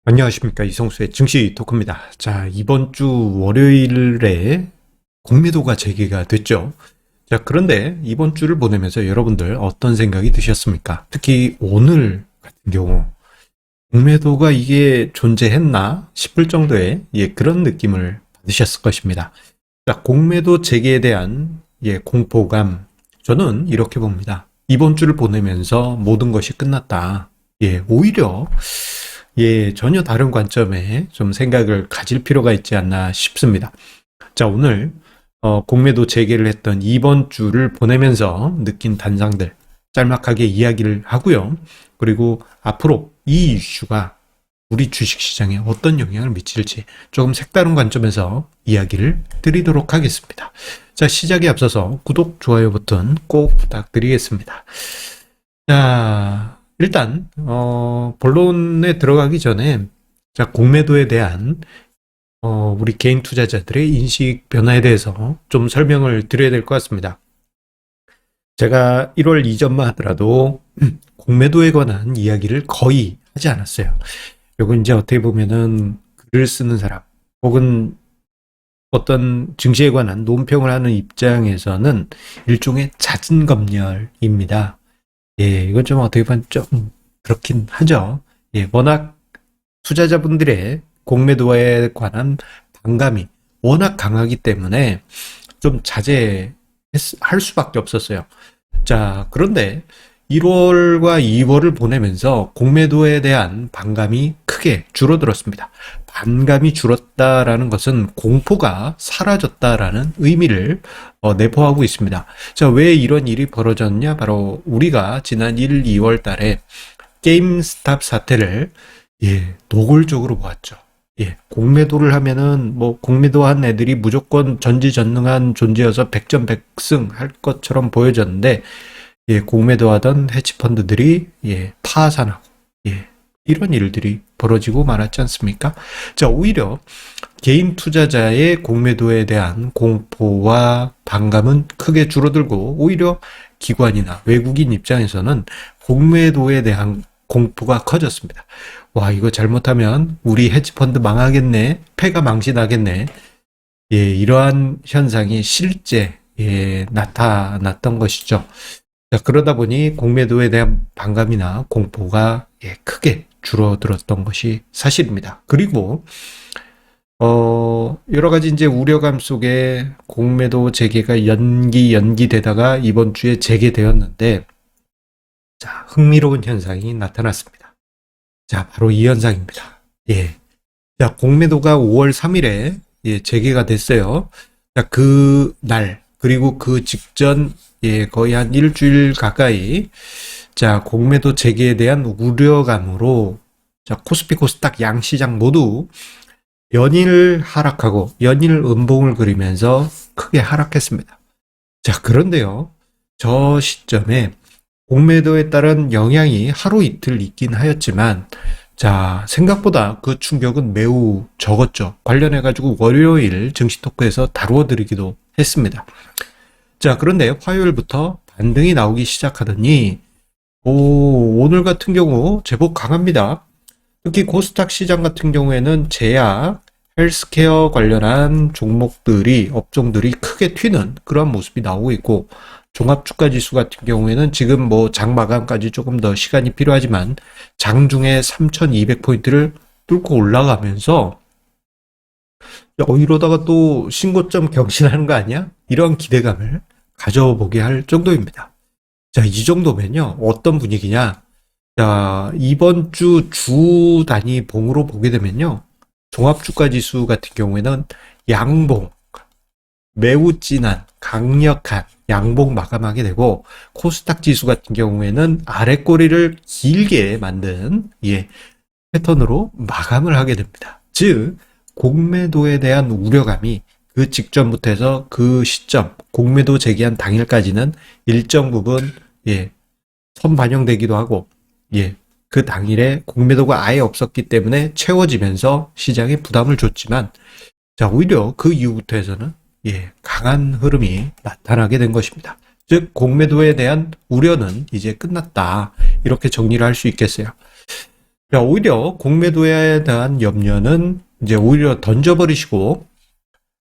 안녕하십니까, 이성수의 증시 토크입니다. 자, 이번 주 월요일에 공매도가 재개가 됐죠. 자, 그런데 이번 주를 보내면서 여러분들 어떤 생각이 드셨습니까? 특히 오늘 같은 경우 공매도가 이게 존재했나 싶을 정도의 그런 느낌을 받으셨을 것입니다. 자, 공매도 재개에 대한 공포감, 저는 이렇게 봅니다. 이번 주를 보내면서 모든 것이 끝났다. 오히려 전혀 다른 관점에 좀 생각을 가질 필요가 있지 않나 싶습니다. 자, 오늘 공매도 재개를 했던 이번 주를 보내면서 느낀 단상들 짤막하게 이야기를 하고요. 그리고 앞으로 이 이슈가 우리 주식시장에 어떤 영향을 미칠지 조금 색다른 관점에서 이야기를 드리도록 하겠습니다. 자, 시작에 앞서서 구독, 좋아요 버튼 꼭 부탁드리겠습니다. 자, 일단 본론에 들어가기 전에 자, 공매도에 대한 우리 개인 투자자들의 인식 변화에 대해서 좀 설명을 드려야 될 것 같습니다. 제가 1월 이전만 하더라도 공매도에 관한 이야기를 거의 하지 않았어요. 이건 이제 어떻게 보면은 글을 쓰는 사람 혹은 어떤 증시에 관한 논평을 하는 입장에서는 일종의 잦은 검열입니다. 이건 좀 어떻게 보면 좀 그렇긴 하죠. 워낙 투자자분들의 공매도에 관한 반감이 워낙 강하기 때문에 좀 자제할 수밖에 없었어요. 자, 그런데 1월과 2월을 보내면서 공매도에 대한 반감이 크게 줄어들었습니다. 반감이 줄었다라는 것은 공포가 사라졌다라는 의미를 내포하고 있습니다. 자, 왜 이런 일이 벌어졌냐? 바로 우리가 지난 1, 2월 달에 게임스탑 사태를 노골적으로 보았죠. 공매도를 하면은 뭐 공매도한 애들이 무조건 전지전능한 존재여서 백전백승 할 것처럼 보여졌는데 공매도하던 해치펀드들이 파산하고 이런 일들이 벌어지고 말았지 않습니까? 자, 오히려 개인 투자자의 공매도에 대한 공포와 반감은 크게 줄어들고 오히려 기관이나 외국인 입장에서는 공매도에 대한 공포가 커졌습니다. 와, 이거 잘못하면 우리 헤지펀드 망하겠네, 패가 망신하겠네. 이러한 현상이 실제 나타났던 것이죠. 자, 그러다 보니 공매도에 대한 반감이나 공포가 크게 줄어들었던 것이 사실입니다. 그리고 여러 가지 이제 우려감 속에 공매도 재개가 연기되다가 이번 주에 재개되었는데, 자, 흥미로운 현상이 나타났습니다. 자, 바로 이 현상입니다. 자, 공매도가 5월 3일에 재개가 됐어요. 자, 그 날, 그리고 그 직전, 거의 한 일주일 가까이, 자, 공매도 재개에 대한 우려감으로, 자, 코스피, 코스닥 양시장 모두 연일 하락하고, 연일 음봉을 그리면서 크게 하락했습니다. 자, 그런데요, 저 시점에 공매도에 따른 영향이 하루 이틀 있긴 하였지만, 자, 생각보다 그 충격은 매우 적었죠. 관련해가지고 월요일 증시 토크에서 다루어 드리기도 했습니다. 자, 그런데 화요일부터 반등이 나오기 시작하더니, 오늘 같은 경우 제법 강합니다. 특히 코스닥 시장 같은 경우에는 제약, 헬스케어 관련한 종목들이, 업종들이 크게 튀는 그런 모습이 나오고 있고, 종합주가지수 같은 경우에는 지금 뭐 장 마감까지 조금 더 시간이 필요하지만 장중에 3200포인트를 뚫고 올라가면서 이러다가 또 신고점 경신하는 거 아니야? 이런 기대감을 가져보게 할 정도입니다. 자, 이 정도면요, 어떤 분위기냐? 자, 이번 주 단위 봉으로 보게 되면요, 종합주가지수 같은 경우에는 양봉, 매우 진한, 강력한 양봉 마감하게 되고, 코스닥 지수 같은 경우에는 아래 꼬리를 길게 만든 패턴으로 마감을 하게 됩니다. 즉, 공매도에 대한 우려감이 그 직전부터 해서 그 시점, 공매도 재개한 당일까지는 일정 부분 선반영되기도 하고, 그 당일에 공매도가 아예 없었기 때문에 채워지면서 시장에 부담을 줬지만, 자, 오히려 그 이후부터 해서는 강한 흐름이 나타나게 된 것입니다. 즉, 공매도에 대한 우려는 이제 끝났다, 이렇게 정리를 할 수 있겠어요. 자, 오히려 공매도에 대한 염려는 이제 오히려 던져버리시고,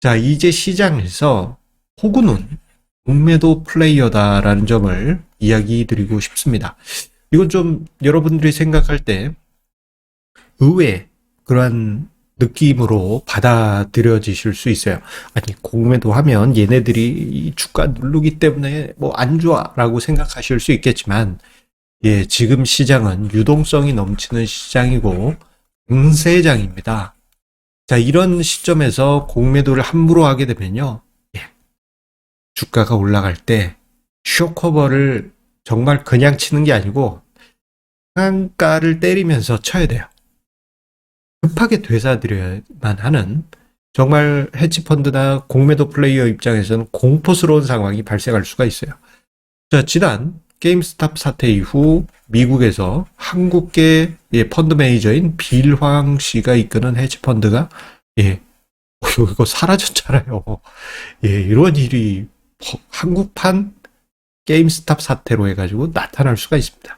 자, 이제 시장에서 호구는 공매도 플레이어다라는 점을 이야기 드리고 싶습니다. 이건 좀 여러분들이 생각할 때 의외 그러한 느낌으로 받아들여지실 수 있어요. 아니, 공매도 하면 얘네들이 이 주가 누르기 때문에 뭐 안 좋아라고 생각하실 수 있겠지만, 예, 지금 시장은 유동성이 넘치는 시장이고 강세장입니다. 자, 이런 시점에서 공매도를 함부로 하게 되면요. 예, 주가가 올라갈 때 쇼커버를 정말 그냥 치는 게 아니고 상한가를 때리면서 쳐야 돼요. 급하게 되사드려야만 하는, 정말 헤지펀드나 공매도 플레이어 입장에서는 공포스러운 상황이 발생할 수가 있어요. 자, 지난 게임스탑 사태 이후 미국에서 한국계 펀드 매니저인 빌황 씨가 이끄는 헤지펀드가 이거 사라졌잖아요. 이런 일이 한국판 게임스탑 사태로 해가지고 나타날 수가 있습니다.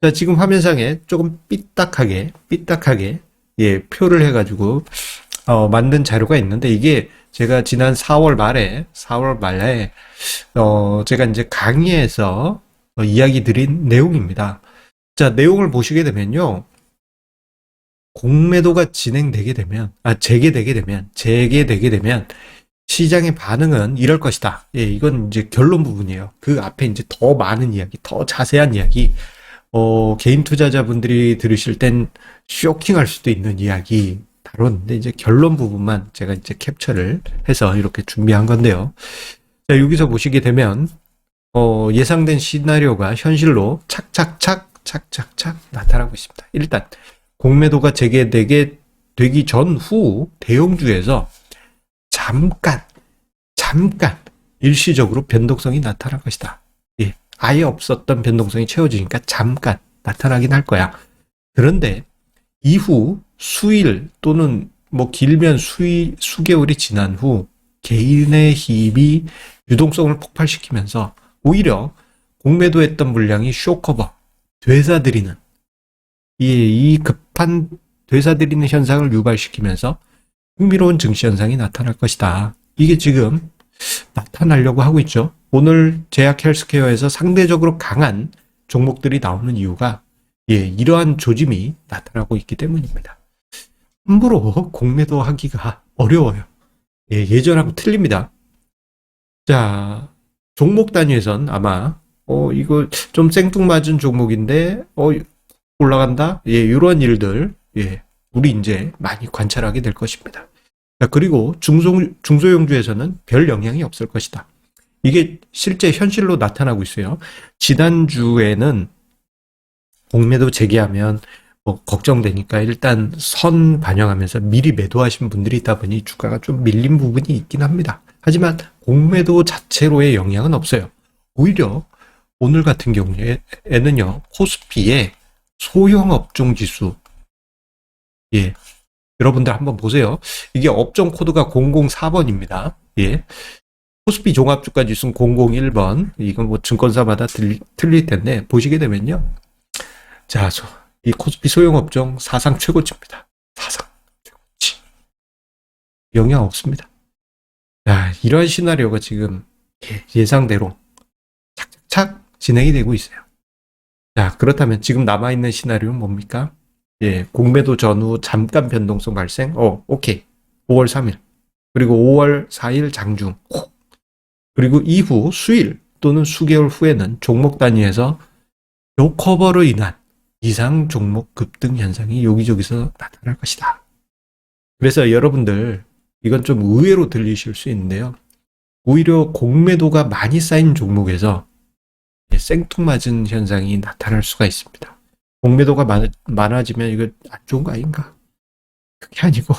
자, 지금 화면상에 조금 삐딱하게 표를 해가지고 만든 자료가 있는데, 이게 제가 지난 4월 말에 제가 이제 강의에서 이야기 드린 내용입니다. 자, 내용을 보시게 되면요. 공매도가 재개되게 되면 시장의 반응은 이럴 것이다. 이건 이제 결론 부분이에요. 그 앞에 이제 더 많은 이야기, 더 자세한 이야기, 개인 투자자분들이 들으실 땐 쇼킹할 수도 있는 이야기 다뤘는데, 이제 결론 부분만 제가 이제 캡처를 해서 이렇게 준비한 건데요. 자, 여기서 보시게 되면, 예상된 시나리오가 현실로 착착착 나타나고 있습니다. 일단, 공매도가 되기 전후 대형주에서 잠깐 일시적으로 변동성이 나타날 것이다. 아예 없었던 변동성이 채워지니까 잠깐 나타나긴 할 거야. 그런데 이후 수일 또는 뭐 길면 수개월이 지난 후 개인의 힘이 유동성을 폭발시키면서 오히려 공매도했던 물량이 쇼커버, 되사들이는 이 급한 되사들이는 현상을 유발시키면서 흥미로운 증시 현상이 나타날 것이다. 이게 지금 나타나려고 하고 있죠. 오늘 제약 헬스케어에서 상대적으로 강한 종목들이 나오는 이유가 이러한 조짐이 나타나고 있기 때문입니다. 함부로 공매도 하기가 어려워요. 예전하고 틀립니다. 자, 종목 단위에선 아마 이거 좀 생뚱맞은 종목인데 올라간다? 이런 일들 우리 이제 많이 관찰하게 될 것입니다. 자, 그리고 중소형주에서는 별 영향이 없을 것이다. 이게 실제 현실로 나타나고 있어요. 지난주에는 공매도 재개하면 뭐 걱정되니까 일단 선 반영하면서 미리 매도하신 분들이 있다 보니 주가가 좀 밀린 부분이 있긴 합니다. 하지만 공매도 자체로의 영향은 없어요. 오히려 오늘 같은 경우에는요, 코스피의 소형 업종 지수, 여러분들 한번 보세요. 이게 업종 코드가 004번입니다. 코스피 종합주가 지수는 001번. 이건 뭐 증권사마다 틀릴 텐데, 보시게 되면요. 자, 이 코스피 소형 업종 사상 최고치입니다. 사상 최고치. 영향 없습니다. 자, 이러한 시나리오가 지금 예상대로 착착착 진행이 되고 있어요. 자, 그렇다면 지금 남아있는 시나리오는 뭡니까? 공매도 전후 잠깐 변동성 발생. 오케이. 5월 3일. 그리고 5월 4일 장중. 그리고 이후 수일 또는 수개월 후에는 종목 단위에서 쇼커버로 인한 이상 종목 급등 현상이 여기저기서 나타날 것이다. 그래서 여러분들, 이건 좀 의외로 들리실 수 있는데요. 오히려 공매도가 많이 쌓인 종목에서 생뚱맞은 현상이 나타날 수가 있습니다. 공매도가 많아지면 이거 안 좋은 거 아닌가? 그게 아니고,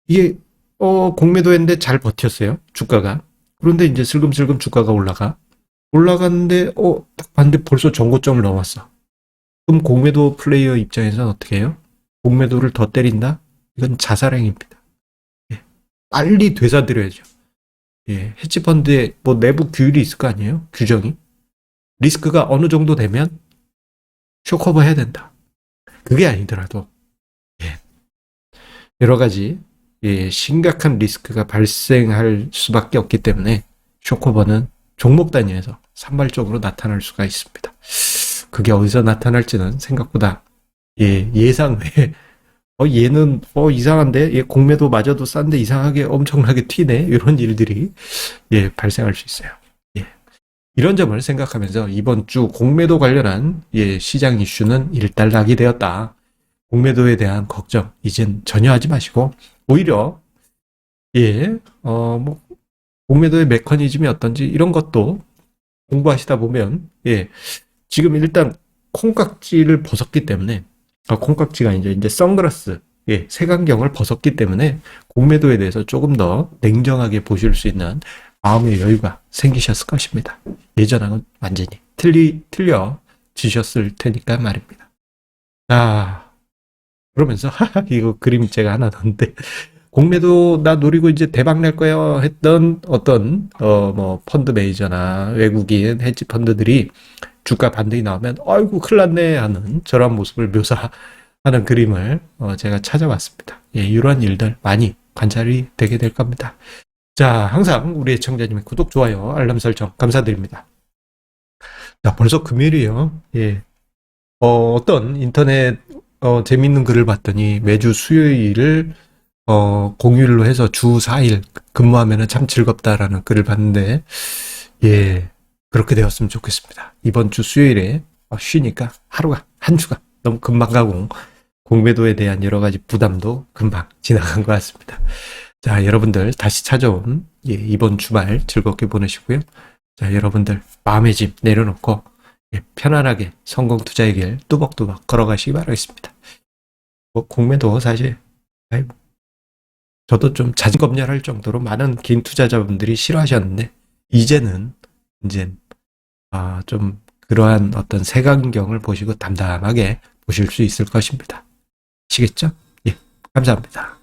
이게 공매도했는데 잘 버텼어요, 주가가. 그런데 이제 슬금슬금 주가가 올라갔는데 딱 봤는데 벌써 전고점을 넘었어. 그럼 공매도 플레이어 입장에서는 어떻게 해요? 공매도를 더 때린다? 이건 자살행위입니다. 빨리 되사드려야죠. 헤지펀드에 뭐 내부 규율이 있을 거 아니에요? 규정이. 리스크가 어느 정도 되면 쇼커버 해야 된다. 그게 아니더라도 예, 여러 가지 심각한 리스크가 발생할 수밖에 없기 때문에 쇼커버는 종목 단위에서 산발적으로 나타날 수가 있습니다. 그게 어디서 나타날지는 생각보다 예상 외에 얘는 이상한데 얘 공매도 맞아도 싼데 이상하게 엄청나게 튀네 이런 일들이 발생할 수 있어요. 이런 점을 생각하면서 이번 주 공매도 관련한 시장 이슈는 일단락이 되었다. 공매도에 대한 걱정 이젠 전혀 하지 마시고 오히려 뭐 공매도의 메커니즘이 어떤지 이런 것도 공부하시다 보면 지금 일단 콩깍지를 벗었기 때문에 콩깍지가 이제 선글라스 색안경을 벗었기 때문에 공매도에 대해서 조금 더 냉정하게 보실 수 있는 마음의 여유가 생기셨을 것입니다. 예전하고는 완전히 틀려지셨을 테니까 말입니다. 자, 그러면서 이거 그림 제가 하나 넣었는데 공매도 나 노리고 이제 대박 낼 거예요 했던 어떤 뭐 펀드 매니저나 외국인 헤지 펀드들이 주가 반등이 나오면 아이고 큰일 났네 하는 저런 모습을 묘사하는 그림을 제가 찾아봤습니다. 이러한 일들 많이 관찰이 되게 될 겁니다. 자, 항상 우리 애청자님의 구독, 좋아요, 알람 설정 감사드립니다. 자, 벌써 금요일이에요. 어떤 인터넷 재밌는 글을 봤더니 매주 수요일을 공휴일로 해서 주 4일 근무하면 참 즐겁다라는 글을 봤는데 그렇게 되었으면 좋겠습니다. 이번 주 수요일에 쉬니까 한 주가 너무 금방 가고 공매도에 대한 여러 가지 부담도 금방 지나간 것 같습니다. 자, 여러분들 다시 찾아온 이번 주말 즐겁게 보내시고요. 자, 여러분들 마음의 짐 내려놓고 편안하게 성공 투자의 길 뚜벅뚜벅 걸어가시기 바라겠습니다. 뭐 공매도 사실 저도 좀 자진검열할 정도로 많은 긴 투자자분들이 싫어하셨는데 이제는 좀 그러한 어떤 색안경을 보시고 담담하게 보실 수 있을 것입니다. 아시겠죠? 감사합니다.